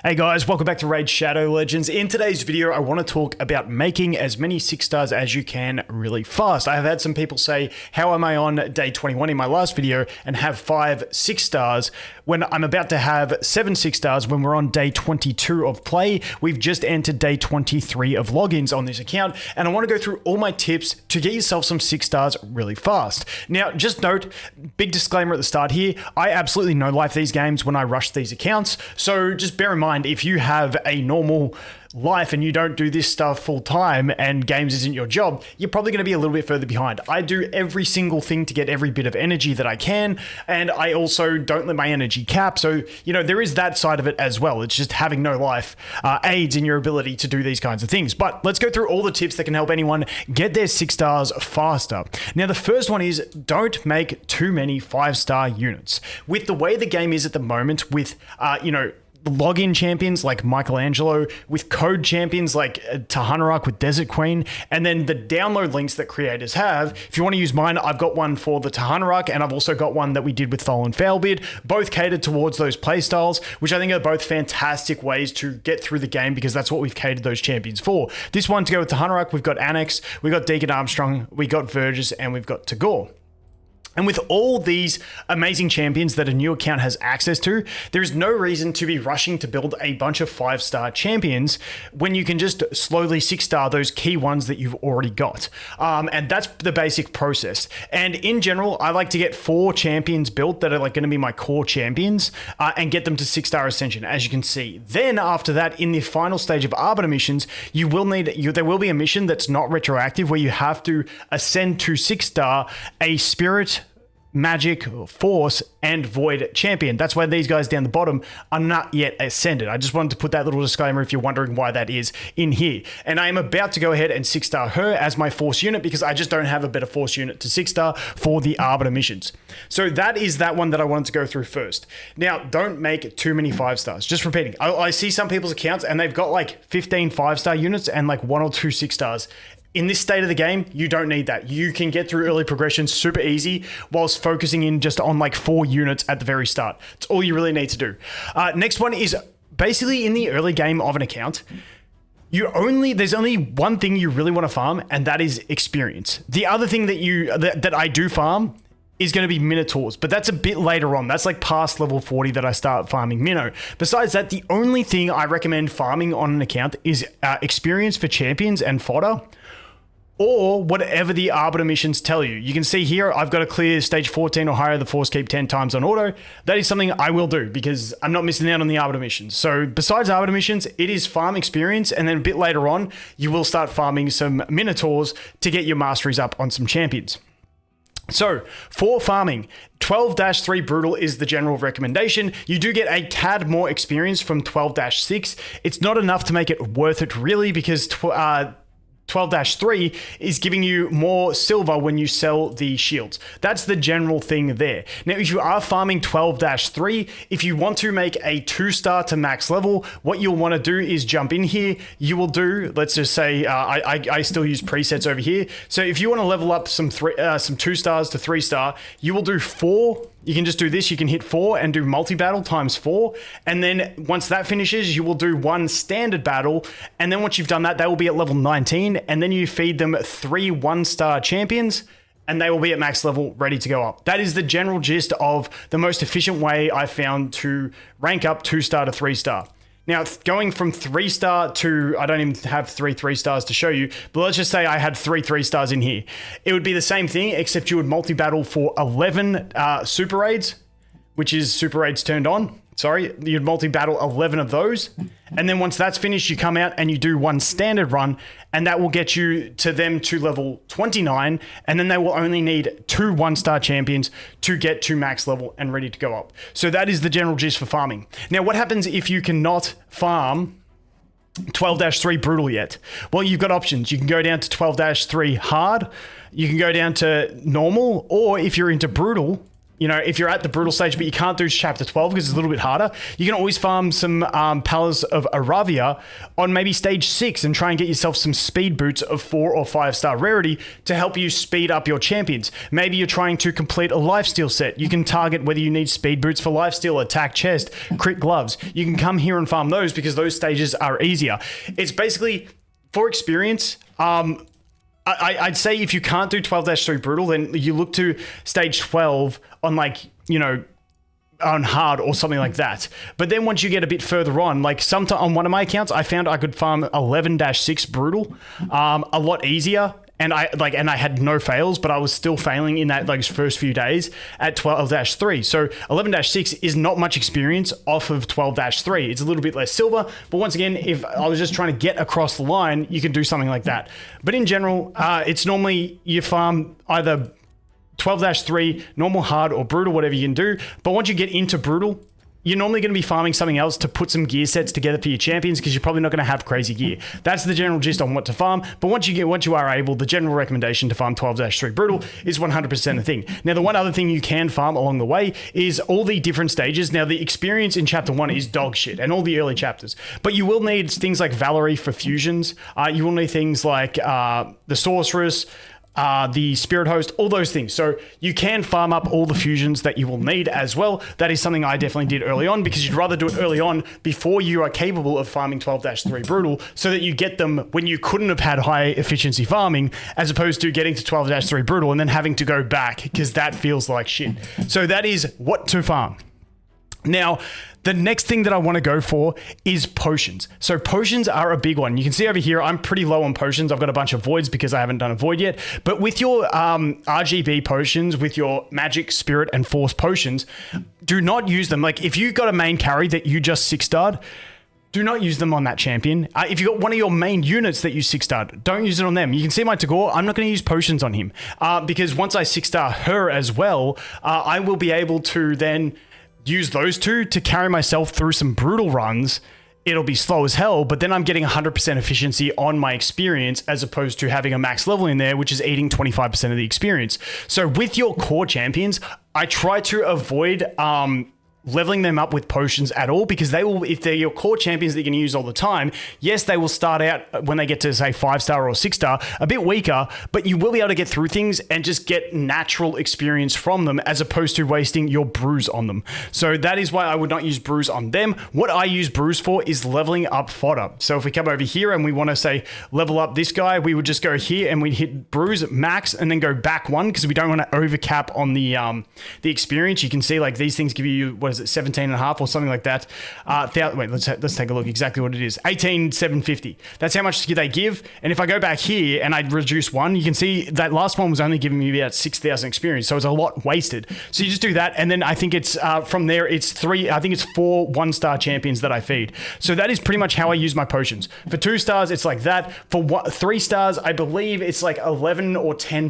Hey guys, welcome back to Raid Shadow Legends. In today's video, I want to talk about making as many 6 stars as you can really fast. I have had some people say, how am I on day 21 in my last video and have 5 6 stars when I'm about to have 7 6 stars when we're on day 22 of play. We've just entered day 23 of logins on this account, and I want to go through all my tips to get yourself some 6 stars really fast. Now, just note, big disclaimer at the start here, I absolutely no life these games when I rush these accounts, so just bear in mind, if you have a normal life and you don't do this stuff full time and games isn't your job, you're probably going to be a little bit further behind. I do every single thing to get every bit of energy that I can, and I also don't let my energy cap. So, you know, there is that side of it as well. It's just having no life aids in your ability to do these kinds of things. But let's go through all the tips that can help anyone get their 6 stars faster. Now, the first one is don't make too many 5-star units. With the way the game is at the moment, with, login champions like Michelangelo, with code champions like Tagoar with Desert Queen, and then the download links that creators have. If you want to use mine, I've got one for the Tagoar, and I've also got one that we did with Thol and Failbeard, both catered towards those playstyles, which I think are both fantastic ways to get through the game because that's what we've catered those champions for. This one to go with Tagoar, we've got Anax, we've got Deacon Armstrong, we got Vergis, and we've got Tagoar. And with all these amazing champions that a new account has access to, there is no reason to be rushing to build a bunch of 5-star champions when you can just slowly 6-star those key ones that you've already got. And that's the basic process. And in general, I like to get 4 champions built that are like going to be my core champions and get them to 6-star ascension, as you can see. Then after that, in the final stage of Arbiter missions, there will be a mission that's not retroactive where you have to ascend to 6-star a spirit, magic, force, and void champion. That's why these guys down the bottom are not yet ascended. I just wanted to put that little disclaimer if you're wondering why that is in here. And I am about to go ahead and 6-star her as my force unit because I just don't have a better force unit to 6-star for the Arbiter missions. So that is that one that I wanted to go through first. Now, don't make too many 5-stars. Just repeating. I see some people's accounts and they've got like 15 5-star units and like 1 or 2 6-stars. In this state of the game, you don't need that. You can get through early progression super easy whilst focusing in just on like 4 units at the very start. It's all you really need to do. Next one is basically in the early game of an account, there's only one thing you really want to farm, and that is experience. The other thing that I do farm is going to be Minotaurs, but that's a bit later on. That's like past level 40 that I start farming Minnow. Besides that, the only thing I recommend farming on an account is experience for champions and fodder, or whatever the Arbiter missions tell you. You can see here, I've got to clear stage 14 or higher, the Force Keep 10 times on auto. That is something I will do because I'm not missing out on the Arbiter missions. So besides Arbiter missions, it is farm experience, and then a bit later on, you will start farming some Minotaurs to get your masteries up on some champions. So, for farming, 12-3 Brutal is the general recommendation. You do get a tad more experience from 12-6. It's not enough to make it worth it really because 12-3 is giving you more silver when you sell the shields. That's the general thing there. Now, if you are farming 12-3, if you want to make a 2-star to max level, what you'll want to do is jump in here. You will do, let's just say, I still use presets over here. So if you want to level up some 2-stars to 3-star, you will do 4. You can just do this. You can hit 4 and do multi-battle times 4. And then once that finishes, you will do 1 standard battle. And then once you've done that, they will be at level 19. And then you feed them 3 1-star champions and they will be at max level ready to go up. That is the general gist of the most efficient way I found to rank up 2-star to 3-star. Now, going from 3-star to, I don't even have 3 3-stars to show you, but let's just say I had 3 3-stars in here. It would be the same thing, except you would multi-battle for 11 super raids, which is super raids turned on. Sorry, you'd multi-battle 11 of those. And then once that's finished, you come out and you do 1 standard run, and that will get you to them to level 29. And then they will only need 2 1-star champions to get to max level and ready to go up. So that is the general gist for farming. Now, what happens if you cannot farm 12-3 Brutal yet? Well, you've got options. You can go down to 12-3 Hard. You can go down to Normal, or if you're into Brutal, you know, if you're at the brutal stage, but you can't do chapter 12 because it's a little bit harder, you can always farm some Palace of Aravia on maybe stage 6 and try and get yourself some speed boots of 4 or 5 star rarity to help you speed up your champions. Maybe you're trying to complete a lifesteal set. You can target whether you need speed boots for lifesteal, attack chest, crit gloves. You can come here and farm those because those stages are easier. It's basically for experience. I'd say if you can't do 12-3 brutal, then you look to stage 12 on like, you know, on hard or something like that. But then once you get a bit further on, like sometimes on one of my accounts, I found I could farm 11-6 brutal a lot easier. And I had no fails, but I was still failing in that like first few days at 12-3. So 11-6 is not much experience off of 12-3. It's a little bit less silver, but once again, if I was just trying to get across the line, you can do something like that. But in general, it's normally you farm either 12-3, normal, hard, or brutal, whatever you can do. But once you get into brutal, you're normally going to be farming something else to put some gear sets together for your champions because you're probably not going to have crazy gear. That's the general gist on what to farm. But once you are able, the general recommendation to farm 12-3 brutal is 100% a thing. Now, the one other thing you can farm along the way is all the different stages. Now, the experience in chapter 1 is dog shit and all the early chapters, but you will need things like Valerie for fusions. You will need things like the Sorceress, the Spirit Host, all those things. So you can farm up all the fusions that you will need as well. That is something I definitely did early on because you'd rather do it early on before you are capable of farming 12-3 brutal so that you get them when you couldn't have had high efficiency farming, as opposed to getting to 12-3 brutal and then having to go back because that feels like shit. So that is what to farm. Now, the next thing that I want to go for is potions. So potions are a big one. You can see over here, I'm pretty low on potions. I've got a bunch of voids because I haven't done a void yet. But with your RGB potions, with your magic, spirit, and force potions, do not use them. Like if you've got a main carry that you just 6-starred, do not use them on that champion. If you've got one of your main units that you 6-starred, don't use it on them. You can see my Tagoar, I'm not going to use potions on him because once I 6-star her as well, I will be able to then use those two to carry myself through some brutal runs. It'll be slow as hell, but then I'm getting 100% efficiency on my experience as opposed to having a max level in there, which is eating 25% of the experience. So with your core champions, I try to avoid leveling them up with potions at all because they will, if they're your core champions that you can use all the time, yes, they will start out when they get to say 5-star or 6-star a bit weaker, but you will be able to get through things and just get natural experience from them as opposed to wasting your brews on them. So that is why I would not use brews on them. What I use brews for is leveling up fodder. So if we come over here and we want to say level up this guy, we would just go here and we'd hit brews max and then go back 1 because we don't want to overcap on the experience. You can see like these things give you, what is it, 17.5 or something like that. Wait, let's take a look exactly what it is. 18,750. That's how much they give. And if I go back here and I reduce 1, you can see that last one was only giving me about 6,000 experience. So it's a lot wasted. So you just do that. And then I think it's from there, it's 4 1-star champions that I feed. So that is pretty much how I use my potions. For 2 stars, it's like that. For 3 stars, I believe it's like 11 or 10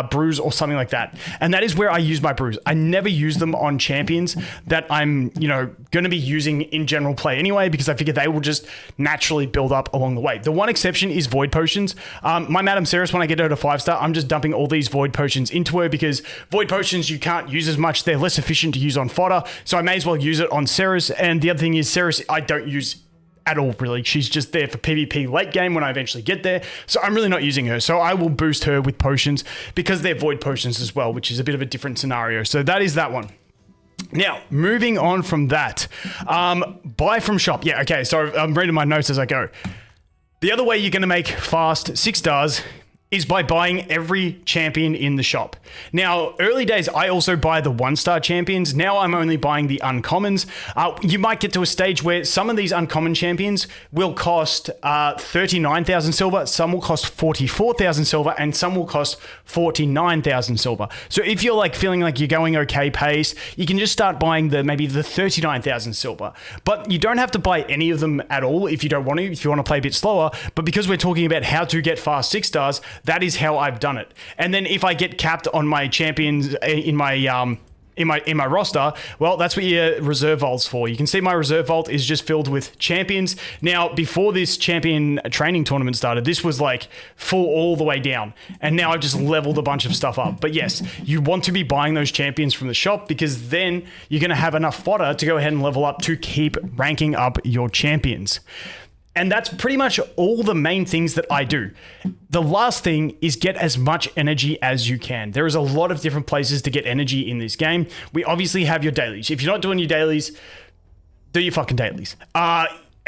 brews or something like that. And that is where I use my brews. I never use them on champions that I'm, going to be using in general play anyway, because I figure they will just naturally build up along the way. The one exception is void potions. My Madam Serris, when I get her to 5-star, I'm just dumping all these void potions into her because void potions you can't use as much. They're less efficient to use on fodder. So I may as well use it on Serris. And the other thing is Serris, I don't use at all, really. She's just there for PvP late game when I eventually get there. So I'm really not using her. So I will boost her with potions because they're void potions as well, which is a bit of a different scenario. So that is that one. Now, moving on from that, buy from shop. Yeah, okay, so I'm reading my notes as I go. The other way you're going to make fast 6 stars is by buying every champion in the shop. Now, early days, I also buy the 1-star champions. Now I'm only buying the uncommons. You might get to a stage where some of these uncommon champions will cost 39,000 silver, some will cost 44,000 silver, and some will cost 49,000 silver. So if you're like feeling like you're going okay pace, you can just start buying maybe the 39,000 silver. But you don't have to buy any of them at all if you don't want to, if you want to play a bit slower. But because we're talking about how to get fast 6 stars, that is how I've done it. And then if I get capped on my champions in my in my roster, well, that's what your reserve vault's for. You can see my reserve vault is just filled with champions. Now, before this champion training tournament started, this was like full all the way down. And now I've just leveled a bunch of stuff up. But yes, you want to be buying those champions from the shop because then you're going to have enough fodder to go ahead and level up to keep ranking up your champions. And that's pretty much all the main things that I do. The last thing is get as much energy as you can. There is a lot of different places to get energy in this game. We obviously have your dailies. If you're not doing your dailies, do your fucking dailies.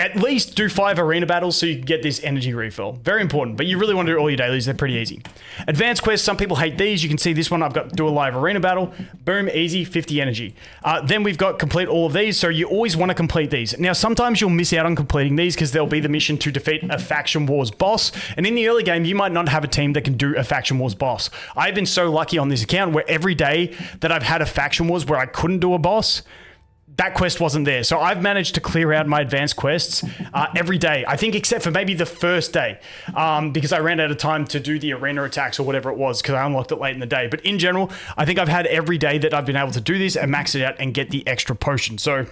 At least do 5 arena battles so you can get this energy refill. Very important, but you really want to do all your dailies. They're pretty easy. Advanced quests, some people hate these. You can see this one, I've got do a live arena battle. Boom, easy, 50 energy. Then we've got complete all of these, so you always want to complete these. Now, sometimes you'll miss out on completing these because there'll be the mission to defeat a Faction Wars boss. And in the early game, you might not have a team that can do a Faction Wars boss. I've been so lucky on this account where every day that I've had a Faction Wars where I couldn't do a boss, that quest wasn't there. So I've managed to clear out my advanced quests every day, I think, except for maybe the first day, because I ran out of time to do the arena attacks or whatever it was because I unlocked it late in the day. But in general, I think I've had every day that I've been able to do this and max it out and get the extra potion. So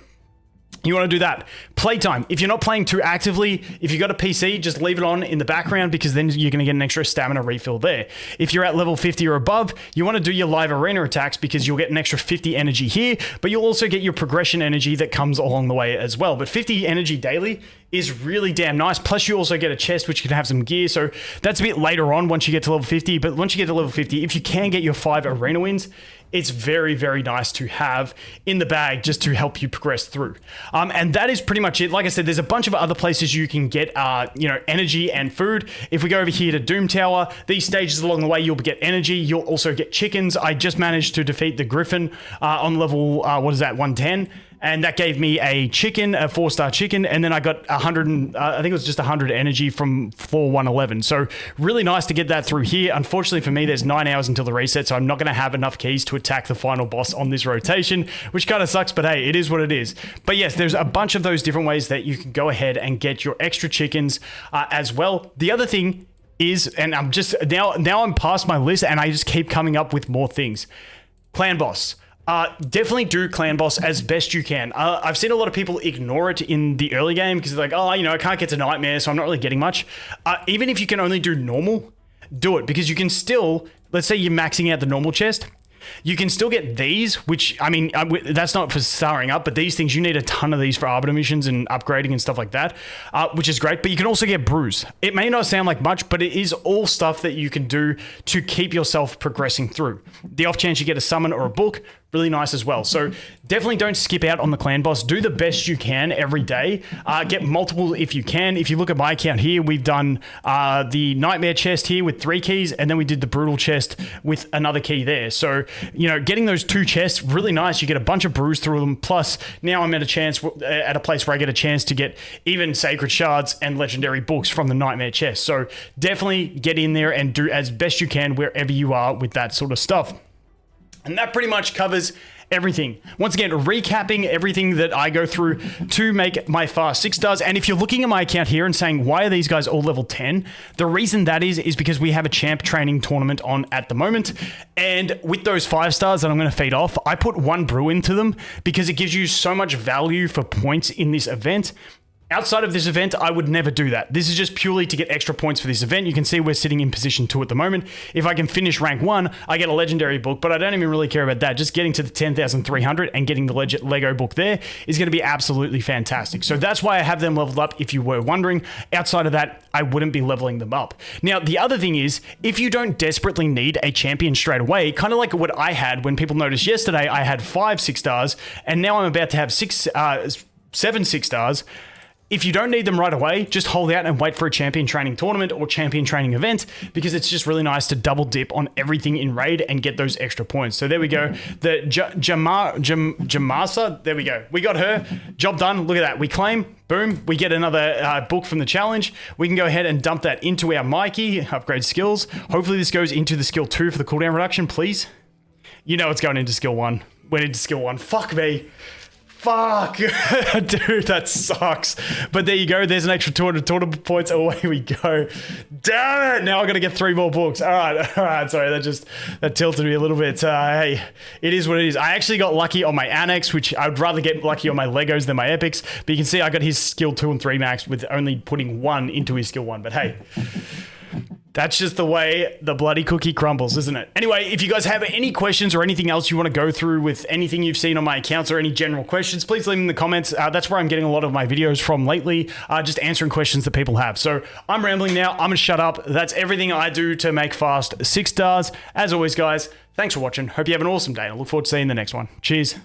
you want to do that. Playtime. If you're not playing too actively, if you got a PC, just leave it on in the background because then you're going to get an extra stamina refill there. If you're at level 50 or above, you want to do your live arena attacks because you'll get an extra 50 energy here, but you'll also get your progression energy that comes along the way as well. But 50 energy daily is really damn nice. Plus you also get a chest which can have some gear. So that's a bit later on once you get to level 50. But once you get to level 50, if you can get your 5 arena wins, it's very, very nice to have in the bag just to help you progress through. And that is pretty much it. Like I said, there's a bunch of other places you can get, energy and food. If we go over here to Doom Tower, these stages along the way, you'll get energy. You'll also get chickens. I just managed to defeat the Griffin on level, 110. And that gave me a chicken, a 4-star chicken, and then I got 100, I think it was just 100 energy from floor 111. So really nice to get that through here. Unfortunately for me, there's 9 hours until the reset, so I'm not going to have enough keys to attack the final boss on this rotation, which kind of sucks, but hey, it is what it is. But yes, there's a bunch of those different ways that you can go ahead and get your extra chickens as well. The other thing is, and I'm just, now I'm past my list, and I just keep coming up with more things. Clan boss. Definitely do clan boss as best you can. I've seen a lot of people ignore it in the early game because they're like, oh, I can't get to nightmare, so I'm not really getting much. Even if you can only do normal, do it because you can still, let's say you're maxing out the normal chest. You can still get these, which, I mean, that's not for starring up, but these things, you need a ton of these for arbiter missions and upgrading and stuff like that, which is great. But you can also get brews. It may not sound like much, but it is all stuff that you can do to keep yourself progressing through. The off chance you get a summon or a book, really nice as well. So definitely don't skip out on the clan boss. Do the best you can every day. Get multiple if you can. If you look at my account here, we've done the nightmare chest here with 3 keys, and then we did the brutal chest with another key there. So, getting those 2 chests, really nice. You get a bunch of brews through them. Plus, now I'm at a place where I get a chance to get even sacred shards and legendary books from the nightmare chest. So definitely get in there and do as best you can wherever you are with that sort of stuff. And that pretty much covers everything. Once again, recapping everything that I go through to make my fast 6 stars. And if you're looking at my account here and saying, why are these guys all level 10? The reason that is because we have a champ training tournament on at the moment. And with those 5 stars that I'm going to feed off, I put 1 brew into them because it gives you so much value for points in this event. Outside of this event, I would never do that. This is just purely to get extra points for this event. You can see we're sitting in position 2 at the moment. If I can finish rank 1, I get a legendary book, but I don't even really care about that. Just getting to the 10,300 and getting the Lego book there is going to be absolutely fantastic. So that's why I have them leveled up, if you were wondering. Outside of that, I wouldn't be leveling them up. Now, the other thing is, if you don't desperately need a champion straight away, kind of like what I had when people noticed yesterday, I had 5 6 stars, and now I'm about to have 7 6 stars. If you don't need them right away, just hold out and wait for a champion training tournament or champion training event because it's just really nice to double dip on everything in raid and get those extra points. So there we go. The Jamasa, there we go. We got her. Job done. Look at that. We claim. Boom. We get another book from the challenge. We can go ahead and dump that into our Mikey. Upgrade skills. Hopefully this goes into the skill 2 for the cooldown reduction, please. It's going into skill 1. Went into skill 1. Fuck me. Fuck. Dude, that sucks. But there you go. There's an extra 200 tournament points. Away we go. Damn it. Now I got to get 3 more books. All right. Sorry, that tilted me a little bit. Hey, it is what it is. I actually got lucky on my Anax, which I would rather get lucky on my Legos than my Epics. But you can see I got his skill 2 and 3 max with only putting 1 into his skill 1. But hey, that's just the way the bloody cookie crumbles, isn't it? Anyway, if you guys have any questions or anything else you want to go through with anything you've seen on my accounts or any general questions, please leave them in the comments. That's where I'm getting a lot of my videos from lately, just answering questions that people have. So I'm rambling now. I'm going to shut up. That's everything I do to make fast 6 stars. As always, guys, thanks for watching. Hope you have an awesome day. I look forward to seeing you in the next one. Cheers.